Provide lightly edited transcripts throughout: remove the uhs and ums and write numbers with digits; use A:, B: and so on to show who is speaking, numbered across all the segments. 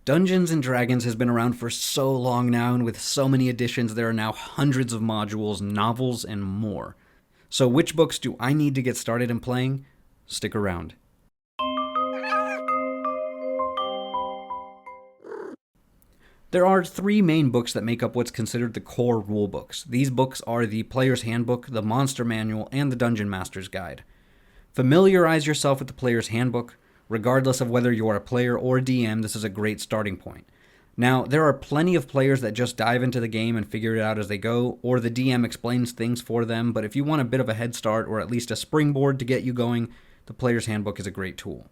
A: Dungeons & Dragons has been around for so long now, and with so many editions, there are now hundreds of modules, novels, and more. So which books do I need to get started in playing? Stick around. There are three main books that make up what's considered the core rulebooks. These books are the Player's Handbook, the Monster Manual, and the Dungeon Master's Guide. Familiarize yourself with the Player's Handbook. Regardless of whether you are a player or DM, this is a great starting point. Now, there are plenty of players that just dive into the game and figure it out as they go, or the DM explains things for them, but if you want a bit of a head start or at least a springboard to get you going, the Player's Handbook is a great tool.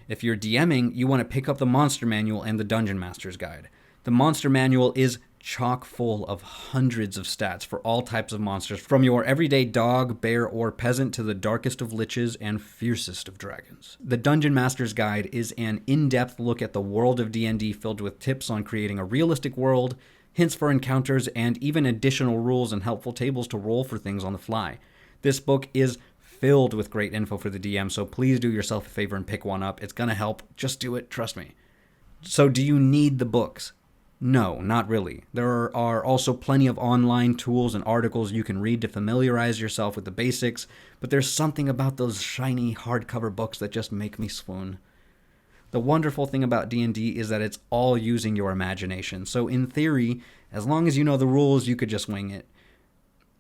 A: If you're DMing, you want to pick up the Monster Manual and the Dungeon Master's Guide. The Monster Manual is chock full of hundreds of stats for all types of monsters, from your everyday dog, bear, or peasant to the darkest of liches and fiercest of dragons. The Dungeon Master's Guide is an in-depth look at the world of D&D filled with tips on creating a realistic world, hints for encounters, and even additional rules and helpful tables to roll for things on the fly. This book is filled with great info for the DM, so please do yourself a favor and pick one up. It's gonna help. Just do it, trust me. So do you need the books? No, not really. There are also plenty of online tools and articles you can read to familiarize yourself with the basics, but there's something about those shiny hardcover books that just make me swoon. The wonderful thing about D&D is that it's all using your imagination, so in theory, as long as you know the rules, you could just wing it.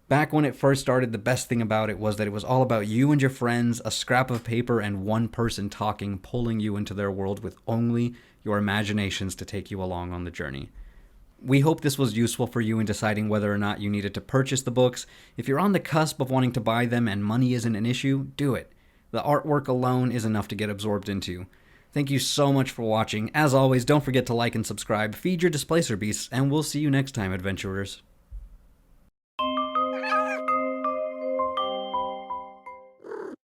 A: Back when it first started, the best thing about it was that it was all about you and your friends, a scrap of paper, and one person talking, pulling you into their world with only your imaginations to take you along on the journey. We hope this was useful for you in deciding whether or not you needed to purchase the books. If you're on the cusp of wanting to buy them and money isn't an issue, do it. The artwork alone is enough to get absorbed into. Thank you so much for watching. As always, don't forget to like and subscribe, feed your Displacer Beasts, and we'll see you next time, adventurers.